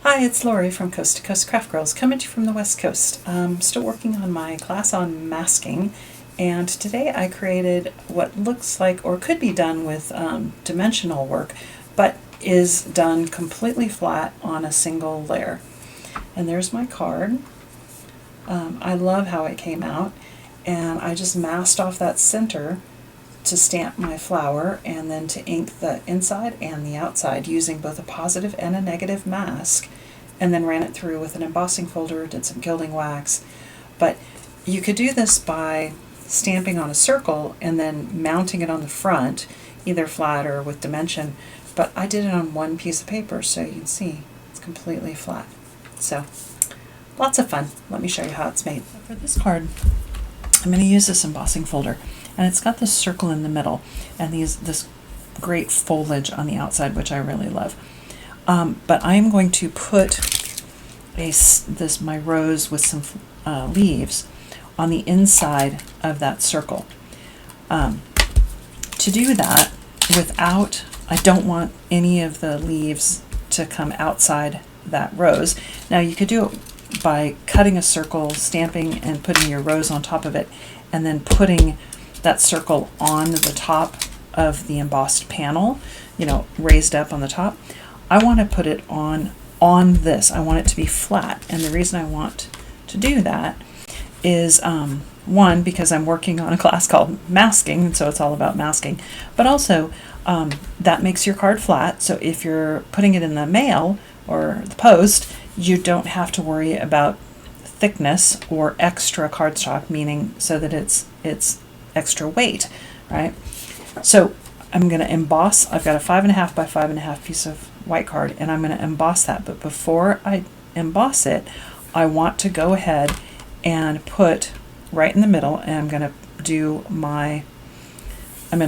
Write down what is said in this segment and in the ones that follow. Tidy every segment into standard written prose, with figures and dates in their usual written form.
Hi, it's Lori from Coast to Coast Craft Girls, coming to you from the West Coast. Still working on my class on masking, and today I created what looks like or could be done with dimensional work, but is done completely flat on a single layer. And there's my card. I love how it came out, and I just masked off that center to stamp my flower and then to ink the inside and the outside using both a positive and a negative mask, and then ran it through with an embossing folder, did some gilding wax. But you could do this by stamping on a circle and then mounting it on the front, either flat or with dimension, but I did it on one piece of paper, so you can see it's completely flat. So lots of fun. Let me show you how it's made. For this card, I'm going to use this embossing folder, and it's got this circle in the middle and this great foliage on the outside, which I really love. But I am going to put my rose with some leaves on the inside of that circle. To do that, I don't want any of the leaves to come outside that rose. Now you could do it by cutting a circle, stamping, and putting your rose on top of it, and then putting that circle on the top of the embossed panel, raised up on the top. I want to put it on this. I want it to be flat, and the reason I want to do that is one, because I'm working on a class called masking, and so it's all about masking, but also that makes your card flat, so if you're putting it in the mail or the post, you don't have to worry about thickness or extra cardstock, meaning so that it's extra weight, right? So I'm going to emboss. I've got a 5.5 by 5.5 piece of white card, and I'm going to emboss that. But before I emboss it, I want to go ahead and put right in the middle, and I'm going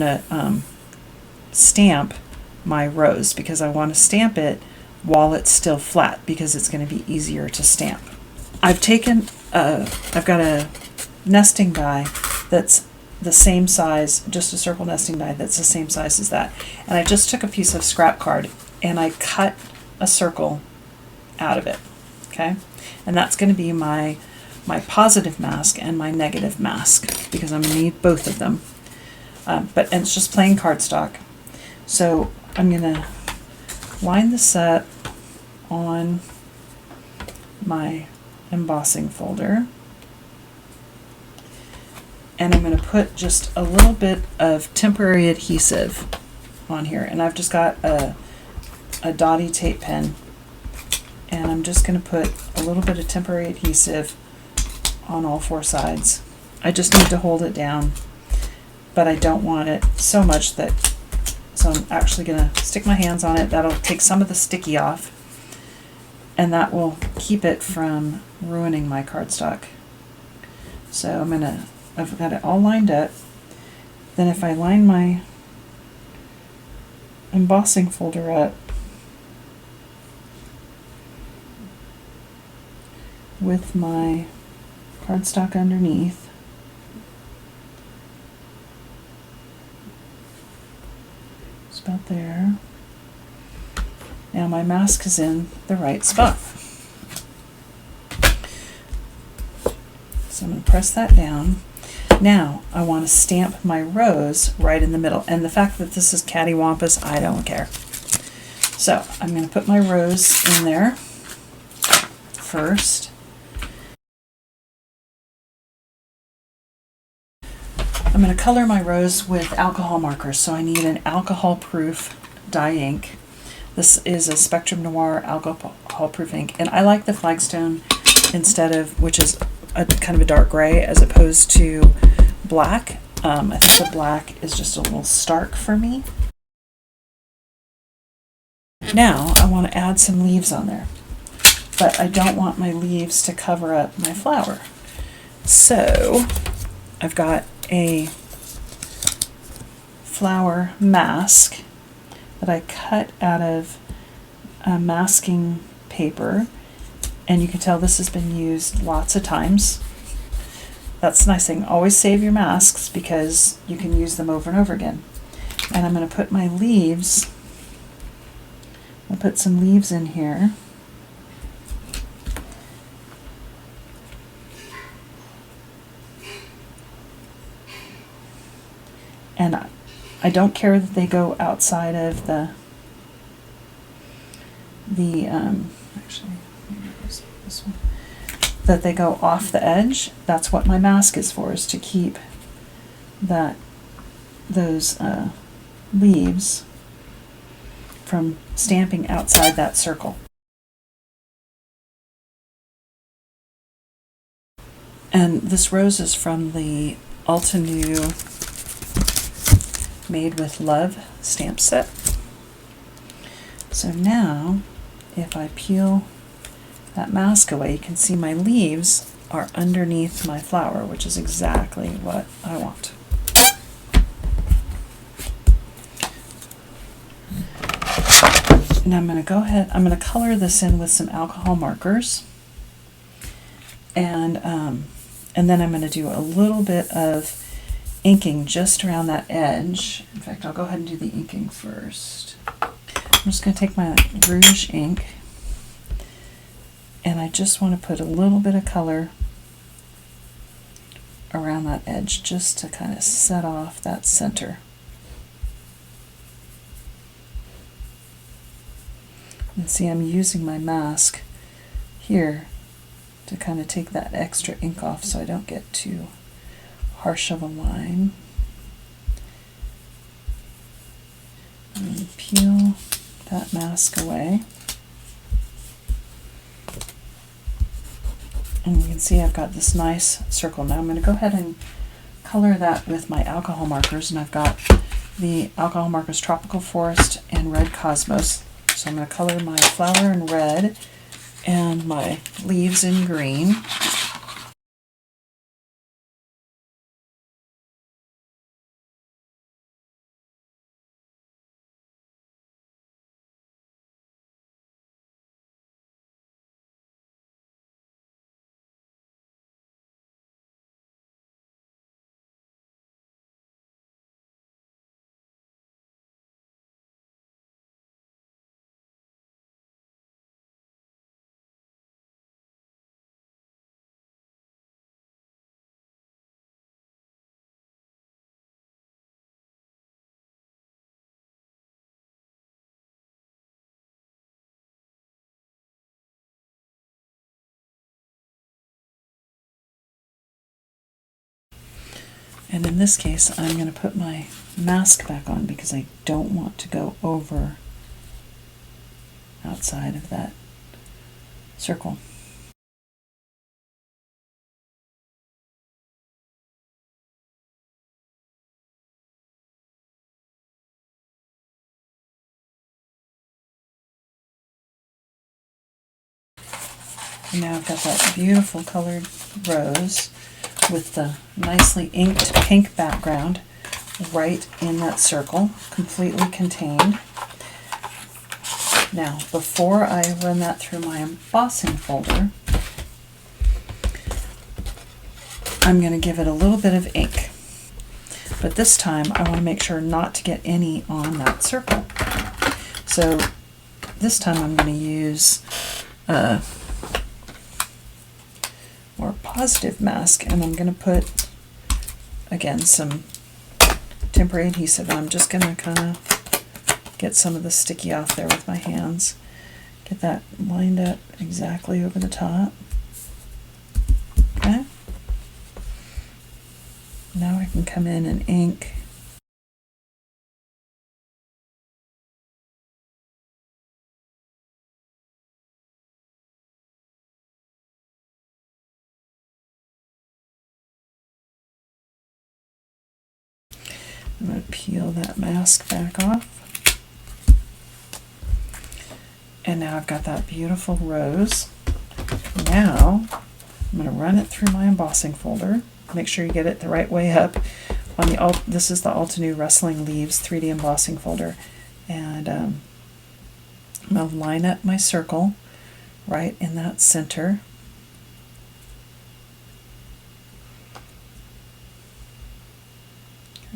to stamp my rose, because I want to stamp it while it's still flat, because it's going to be easier to stamp. I've got a nesting die that's the same size, just a circle nesting die that's the same size as that. And I just took a piece of scrap card and I cut a circle out of it, okay? And that's going to be my positive mask and my negative mask, because I'm going to need both of them. And it's just plain cardstock. So I'm going to line this up on my embossing folder, and I'm going to put just a little bit of temporary adhesive on here, and I've just got a dotty tape pen, and I'm just going to put a little bit of temporary adhesive on all four sides. I just need to hold it down, but I don't want it so much so I'm actually going to stick my hands on it. That'll take some of the sticky off, and that will keep it from ruining my cardstock. So I've got it all lined up. Then if I line my embossing folder up with my cardstock underneath, it's about there. Now my mask is in the right spot. So I'm going to press that down. Now I want to stamp my rose right in the middle. And the fact that this is cattywampus, I don't care. So I'm going to put my rose in there first. I'm going to color my rose with alcohol markers. So I need an alcohol-proof dye ink. This is a Spectrum Noir alcohol-proof ink, and I like the Flagstone which is a kind of a dark gray, as opposed to black. I think the black is just a little stark for me. Now I want to add some leaves on there, but I don't want my leaves to cover up my flower. So I've got a flower mask that I cut out of masking paper, and you can tell this has been used lots of times. That's the nice thing. Always save your masks, because you can use them over and over again. And I'm going to put my leaves, I'll put some leaves in here. I don't care that they go outside of actually, maybe it was this one, that they go off the edge. That's what my mask is for, is to keep those leaves from stamping outside that circle. And this rose is from the Altenew Made with Love stamp set. So now, if I peel that mask away, you can see my leaves are underneath my flower, which is exactly what I want. Now I'm going to go ahead, I'm going to color this in with some alcohol markers, and then I'm going to do a little bit of inking just around that edge. In fact, I'll go ahead and do the inking first. I'm just going to take my rouge ink, and I just want to put a little bit of color around that edge just to kind of set off that center. And see, I'm using my mask here to kind of take that extra ink off so I don't get too harsh of a line. And peel that mask away. And you can see I've got this nice circle. Now I'm going to go ahead and color that with my alcohol markers, and I've got the alcohol markers Tropical Forest and Red Cosmos. So I'm going to color my flower in red and my leaves in green. And in this case, I'm going to put my mask back on because I don't want to go over outside of that circle. And now I've got that beautiful colored rose with the nicely inked pink background right in that circle, completely contained. Now, before I run that through my embossing folder, I'm going to give it a little bit of ink. But this time I want to make sure not to get any on that circle. So this time I'm going to use a more positive mask, and I'm going to put, again, some temporary adhesive. I'm just going to kind of get some of the sticky off there with my hands. Get that lined up exactly over the top. Okay. Now I can come in and ink. I'm going to peel that mask back off. And now I've got that beautiful rose. Now I'm going to run it through my embossing folder. Make sure you get it the right way up. On the this is the Altenew Rustling Leaves 3D embossing folder. And I'm going to line up my circle right in that center.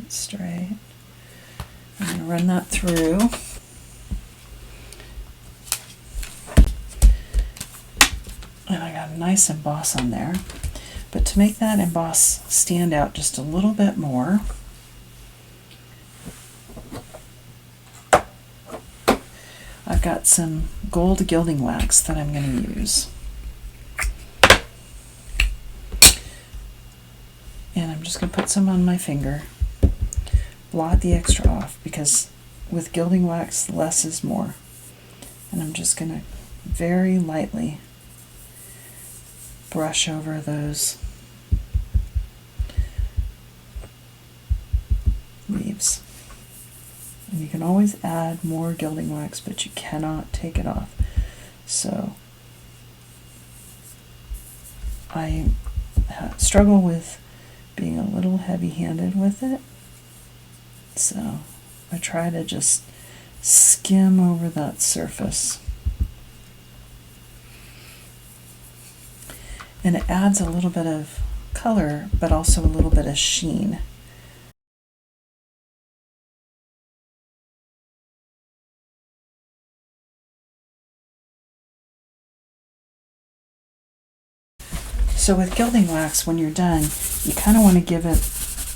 Straight. I'm going to run that through. And I got a nice emboss on there. But to make that emboss stand out just a little bit more, I've got some gold gilding wax that I'm going to use. And I'm just going to put some on my finger, blot the extra off, because with gilding wax, less is more. And I'm just going to very lightly brush over those leaves. And you can always add more gilding wax, but you cannot take it off. So I struggle with being a little heavy-handed with it. So I try to just skim over that surface. And it adds a little bit of color, but also a little bit of sheen. So with gilding wax, when you're done, you kind of want to give it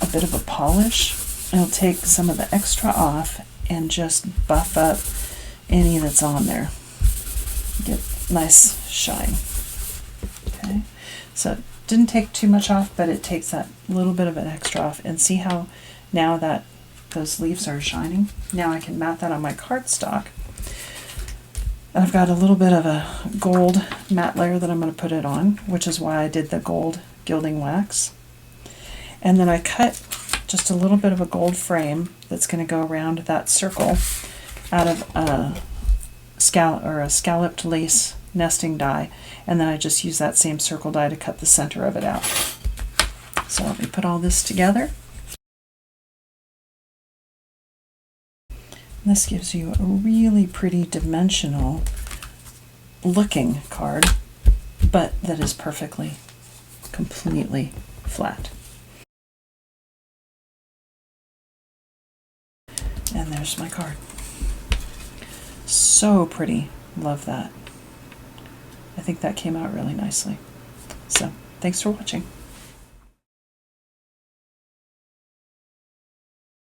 a bit of a polish. It'll take some of the extra off and just buff up any that's on there. Get nice shine. Okay, so it didn't take too much off, but it takes that little bit of an extra off. And see how now that those leaves are shining? Now I can mat that on my cardstock. And I've got a little bit of a gold matte layer that I'm going to put it on, which is why I did the gold gilding wax. And then I cut just a little bit of a gold frame that's going to go around that circle out of a scalloped lace nesting die. And then I just use that same circle die to cut the center of it out. So let me put all this together. This gives you a really pretty dimensional looking card, but that is perfectly, completely flat. And there's my card. So pretty. Love that. I think that came out really nicely. So, thanks for watching.